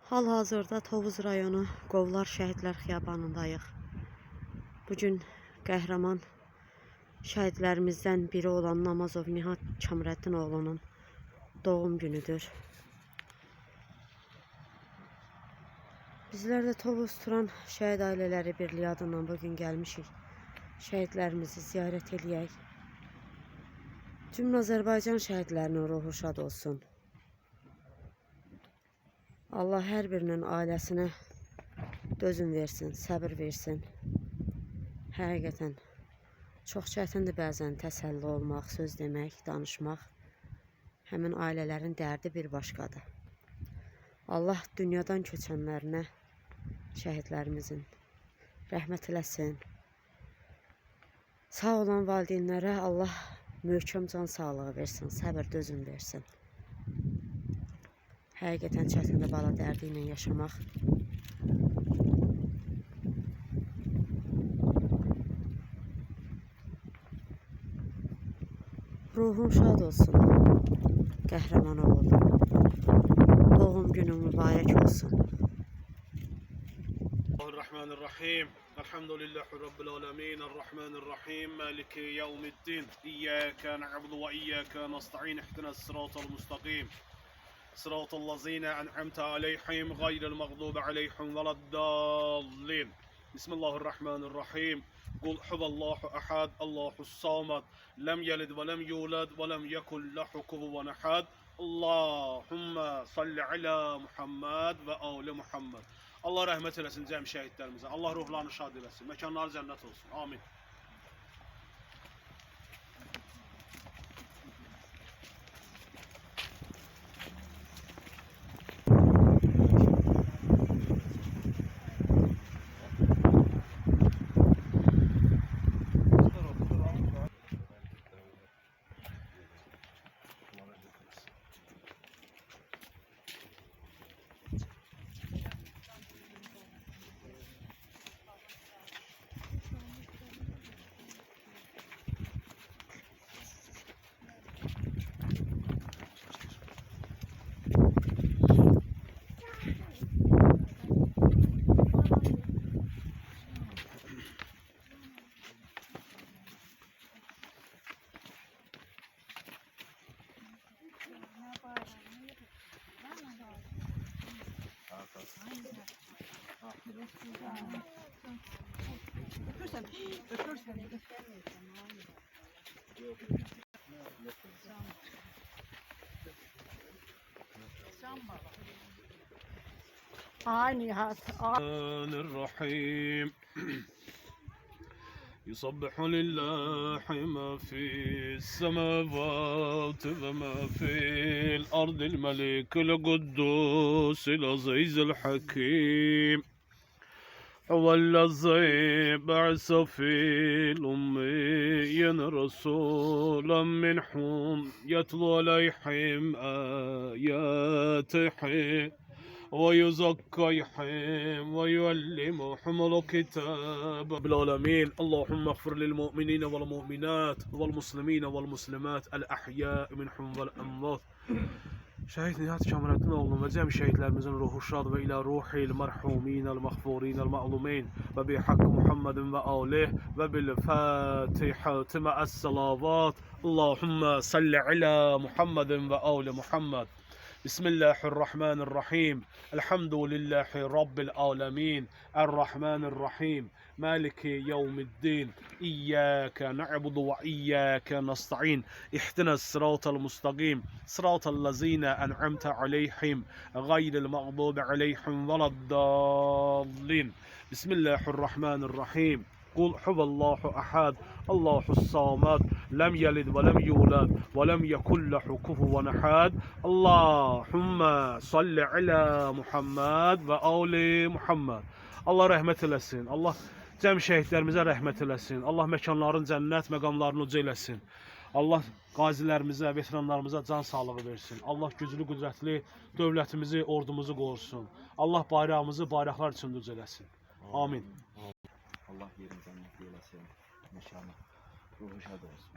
Hal-hazırda Tovuz rayonu Qovlar Şəhidlər Xiyabanındayıq. Bugün qəhrəman şəhidlərimizdən biri olan Namazov Nihat Çamrəddinoğlunun doğum günüdür. Bizlər də Tovuz Turan Şəhid Ailələri Birliyi adından bugün gəlmişik. Şəhidlərimizi ziyarət eləyək. Cümlə Azərbaycan şəhidlərinin ruhu şad olsun. Allah hər birinin ailəsinə dözüm versin, səbir versin. Həqiqətən çox çətindir bəzən təsəlli olmaq, söz demək, danışmaq. Həmin ailələrin dərdi bir başqadır. Allah dünyadan köçənlərinə, şəhidlərimizin rəhmət eləsin. Sağ olan valideynlərə Allah möhkəm can sağlığı versin, səbir, dözüm versin. Həqiqətən çətindir bala dərdi ilə yaşamaq. Ruhun şad olsun, qəhrəman oğul. Doğum günün mübarək olsun. Bismillahirrahmanirrahim. Elhamdülillahi Rabbil alemin. Errahmanirrahim. Maliki yevmiddin. İyyâke na'budu ve iyyâke nesta'in. İhdinas sıratal mustaqim. صراط الذين أنعمت عليهم غير المغضوب عليهم ولا الضالين. بسم الله الرحمن الرحيم. قل هو الله أحد الله الصمد لم يلد ولم يولد ولم يكن له كفوا أحد. اللهم صل على Muhammed ve Ali Muhammed. Allah rahmet eylesin cəm şəhidlərimizə. Allah ruhlarını şad eləsin. Məkanları cənnət olsun. Amin. الرحيم يسبح لله ما في السماوات وما في الأرض الملك القدوس العزيز الحكيم هو الذي بعث في الأميين رسولا منهم يتلو عليهم آياته ويزكيهم ويعلمهم الكتاب بالعالمين. اللهم اغفر للمؤمنين والمؤمنات والمسلمين والمسلمات الأحياء منهم والأموات. Şəhid Nihat Çamrəddinoğlu və cəm şəhidlərimizin ruhu şad və ilə ruhil mərhumin, el-məğfurin, el-mə'lumin və bi haqqı Muhammedin və alih və bil fatihati mə'əs-salavat. Allahümmə salli alə Muhammedin və ali Muhammed. Bismillahirrahmanirrahim. Elhamdülillahi Rabbil alemin. Errahmanirrahim. Maliki yevmiddin. İyyâke na'budu ve iyyâke nesta'in. İhdinas sıratal mustaqim. Sıratal lezîne en'amte aleyhim. Gayril mağdubi aleyhim veleddallin. Bismillahirrahmanirrahim. قل هو الله أحد الله الصمد لم يلد ولم يولد ولم يكن له كفوا أحد. اللهم صل على Muhammed ve Ali Muhammed. Allah rəhmət eləsin. Allah cəm şəhidlərimizə rəhmət eləsin. Allah məkanların cənnət, məqamlarını uca eləsin. Allah qazilərimizə, veteranlarımıza can sağlığı versin. Allah güclü, qüdrətli dövlətimizi, ordumuzu qorusun. Allah bayrağımızı bayraqlar üçün uca eləsin. Amin. Allah yerini cənnətli eləsin, məkanı ruhu şad olsun.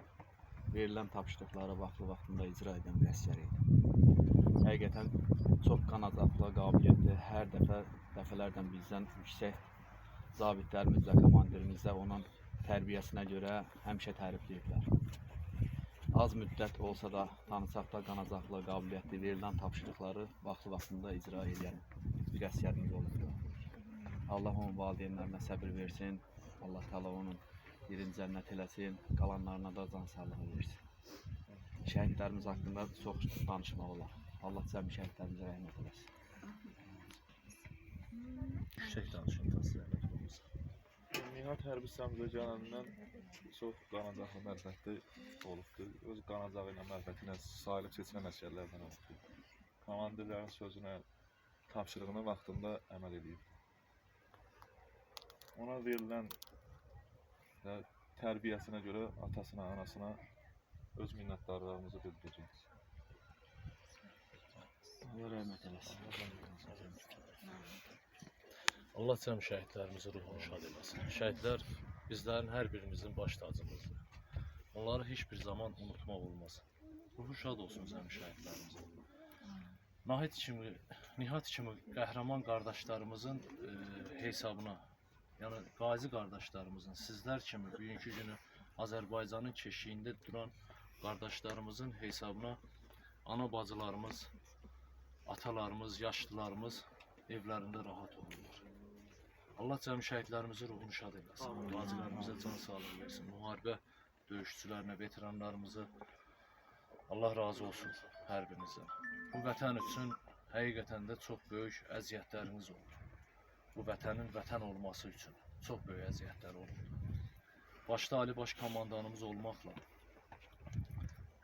Verilən tapşırıqları vaxtında icra edən bir əsgər idi. Həqiqətən çox qanacaqlı, qabiliyyətli, hər dəfələrlə bizdən yüksək zabitlərimizlə, komandirimizlə onun tərbiyəsinə görə həmişə tərifləyiblər. Az müddət olsa da tanısaq da qanacaqlı, qabiliyyətli verilən tapşırıqları vaxtında icra edən bir əsgərimiz olubdur. Allah onun valideynlərinə səbir versin, Allah Teala onun yerini cənnət eləsin, qalanlarına da can sağlığı versin. Şəhidlərimiz haqqında çox danışmaq olar. Allah cəmi şəhidlərimizə rəhmət eləsin. Yüksək danışın, təsdiq olmasa. Nihat hərbi sistemimizə gələndən çox qanacaqlı mərifətli olubdur. Öz qanacağı ilə mərifəti ilə sahilib seçilən əsgərlərdən olubdur. Komandirlərin sözünə, tapşırığına vaxtında əməl edib. Ona verilən tərbiyəsinə görə atasına, anasına öz minnətdarlığımızı bildirəcəyik. Allah rəhmət eləsin. Allah cəm şəhidlərimizin ruhunu şad eləsin. Şəhidlər bizlərin hər birimizin baş tacımızdır. Onları heç bir zaman unutmaq olmaz. Ruhu şad olsun cəm şəhidlərimizin. Nihat kimi qəhrəman qardaşlarımızın hesabına, yəni qazi qardaşlarımızın, sizlər kimi bugünkü günü Azərbaycanın keşiyində duran qardaşlarımızın hesabına ana bacılarımız, atalarımız, yaşlılarımız evlərində rahat olurlar. Allah cəmi şəhidlərimizin ruhunu şad eləsin. Qazilərimizə can sağlığı versin. Müharibə döyüşçülərinə, veteranlarımıza Allah razı olsun hər birinizdən. Bu vətən üçün həqiqətən də çox böyük əziyyətləriniz oldu. Bu vətənin vətən olması üçün çox böyük əziyyətlər oldu. Başda Ali Baş Komandanımız olmaqla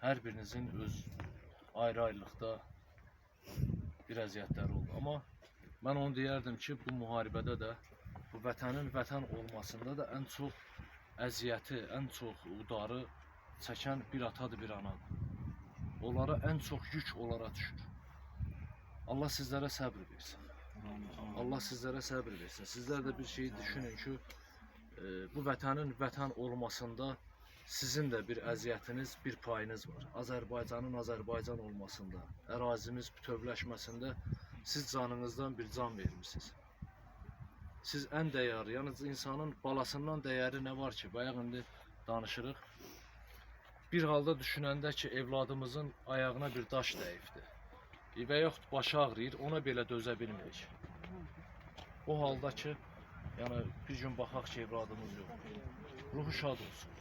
hər birinizin öz ayrı-ayrılıqda bir əziyyətləri oldu. Amma mən onu deyərdim ki, bu müharibədə də, bu vətənin vətən olmasında da ən çox əziyyəti, ən çox udarı çəkən bir atadır, bir anadır. Onlara ən çox yük onlara düşür. Allah sizlərə səbr versin. Allah sizlərə səbr versin. Sizlər də bir şey düşünün ki, bu vətənin vətən olmasında sizin də bir əziyyətiniz, bir payınız var. Azərbaycanın Azərbaycan olmasında, ərazimiz bütövləşməsində siz canınızdan bir can vermişsiniz. Siz ən dəyərli, yəni insanın balasından dəyəri nə var ki, bayaq indi danışırıq. Bir halda düşünəndə ki, evladımızın ayağına bir daş dəyibdir və yaxud başı ağrıyır, ona belə dözə bilmirik. O halda ki, yəni bir gün baxaq ki, evladımız yoxdur. Ruhu şad olsun.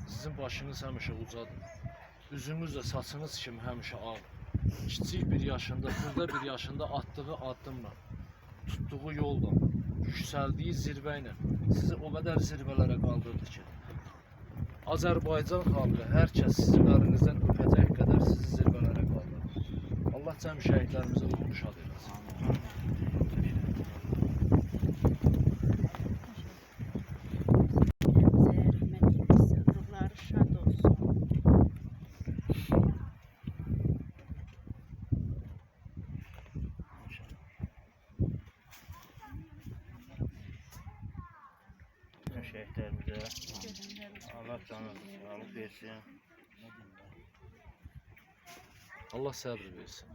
Sizin başınız həmişə ucadır. Üzünüz də saçınız kimi həmişə ağ. Kiçik bir yaşında, xırda bir yaşında atdığı addımla, tutduğu yolla, yüksəldiyi zirvə ilə sizi o qədər zirvələrə qaldırdı ki, Azərbaycan xalqı hər kəs sizin əlinizdən öpəcək qədər sizi zirvələrə qaldırdı. Allah cəm şəhidlərimizə ruhunu şad eləsin. Şəhidlərimizə Allah canı sağlıq versin. Allah səbr versin.